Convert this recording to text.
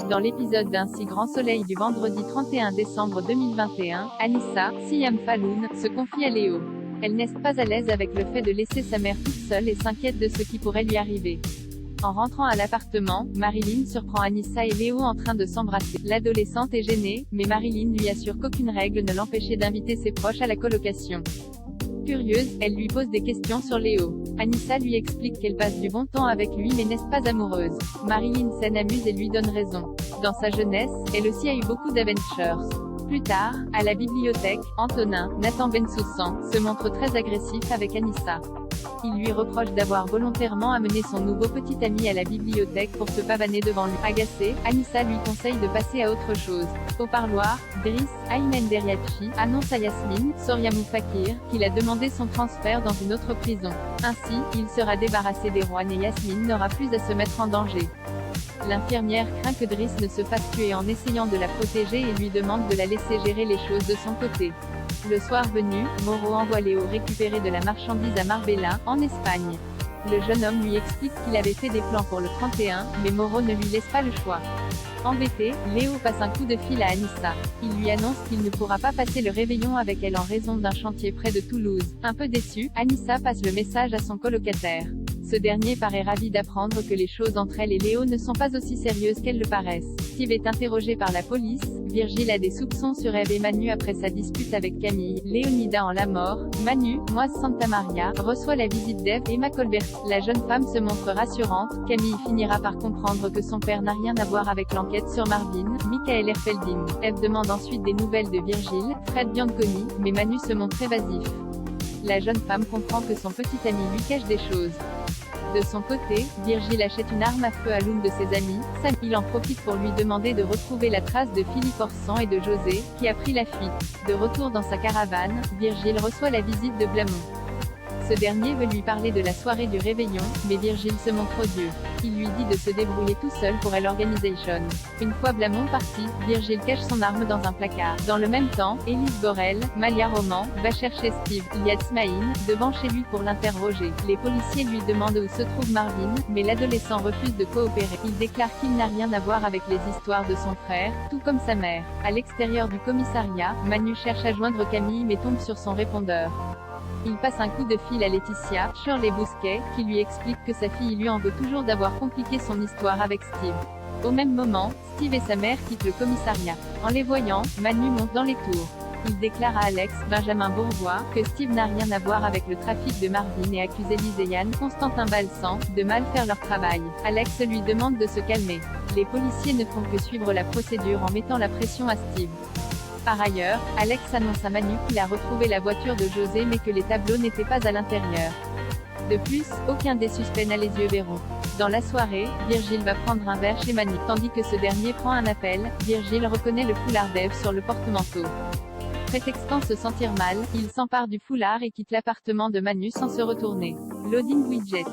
Dans l'épisode d'Un si grand soleil du vendredi 31 décembre 2021, Anissa, Siam Falloun, se confie à Léo. Elle n'est pas à l'aise avec le fait de laisser sa mère toute seule et s'inquiète de ce qui pourrait lui arriver. En rentrant à l'appartement, Marilyn surprend Anissa et Léo en train de s'embrasser. L'adolescente est gênée, mais Marilyn lui assure qu'aucune règle ne l'empêchait d'inviter ses proches à la colocation. Curieuse, elle lui pose des questions sur Léo. Anissa lui explique qu'elle passe du bon temps avec lui mais n'est pas amoureuse. Marilyn s'en amuse et lui donne raison. Dans sa jeunesse, elle aussi a eu beaucoup d'adventures. Plus tard, à la bibliothèque, Antonin, Nathan Bensoussan, se montre très agressif avec Anissa. Il lui reproche d'avoir volontairement amené son nouveau petit ami à la bibliothèque pour se pavaner devant lui. Agacée, Anissa lui conseille de passer à autre chose. Au parloir, Driss, Aymen Deriachi, annonce à Yasmine, Soriamou Fakir, qu'il a demandé son transfert dans une autre prison. Ainsi, il sera débarrassé d'Erwan et Yasmine n'aura plus à se mettre en danger. L'infirmière craint que Driss ne se fasse tuer en essayant de la protéger et lui demande de la laisser gérer les choses de son côté. Le soir venu, Moreau envoie Léo récupérer de la marchandise à Marbella, en Espagne. Le jeune homme lui explique qu'il avait fait des plans pour le 31, mais Moreau ne lui laisse pas le choix. Embêté, Léo passe un coup de fil à Anissa. Il lui annonce qu'il ne pourra pas passer le réveillon avec elle en raison d'un chantier près de Toulouse. Un peu déçue, Anissa passe le message à son colocataire. Ce dernier paraît ravi d'apprendre que les choses entre elle et Léo ne sont pas aussi sérieuses qu'elles le paraissent. Steve est interrogé par la police, Virgile a des soupçons sur Eve et Manu après sa dispute avec Camille, Léonida en la mort, Manu, Moise Santamaria, reçoit la visite d'Eve, Emma Colbert. La jeune femme se montre rassurante, Camille finira par comprendre que son père n'a rien à voir avec l'enquête sur Marvin, Michael Erfelding. Eve demande ensuite des nouvelles de Virgile, Fred Bianconi, mais Manu se montre évasif. La jeune femme comprend que son petit ami lui cache des choses. De son côté, Virgile achète une arme à feu à l'une de ses amies, Sam. Il en profite pour lui demander de retrouver la trace de Philippe Orsan et de José, qui a pris la fuite. De retour dans sa caravane, Virgile reçoit la visite de Blamont. Ce dernier veut lui parler de la soirée du réveillon, mais Virgile se montre odieux. Il lui dit de se débrouiller tout seul pour l'organisation. Une fois Blamont parti, Virgile cache son arme dans un placard. Dans le même temps, Élise Borel, Malia Roman, va chercher Steve, Yatsmaïn, devant chez lui pour l'interroger. Les policiers lui demandent où se trouve Marvin, mais l'adolescent refuse de coopérer. Il déclare qu'il n'a rien à voir avec les histoires de son frère, tout comme sa mère. À l'extérieur du commissariat, Manu cherche à joindre Camille mais tombe sur son répondeur. Il passe un coup de fil à Laetitia, Shirley Bousquet, qui lui explique que sa fille lui en veut toujours d'avoir compliqué son histoire avec Steve. Au même moment, Steve et sa mère quittent le commissariat. En les voyant, Manu monte dans les tours. Il déclare à Alex, Benjamin Bourgois, que Steve n'a rien à voir avec le trafic de Marvin et accuse Élise et Yann, Constantin Balsan, de mal faire leur travail. Alex lui demande de se calmer. Les policiers ne font que suivre la procédure en mettant la pression à Steve. Par ailleurs, Alex annonce à Manu qu'il a retrouvé la voiture de José mais que les tableaux n'étaient pas à l'intérieur. De plus, aucun des suspects n'a les yeux verrons. Dans la soirée, Virgile va prendre un verre chez Manu. Tandis que ce dernier prend un appel, Virgile reconnaît le foulard d'Eve sur le porte-manteau. Prétextant se sentir mal, il s'empare du foulard et quitte l'appartement de Manu sans se retourner. Loading widget.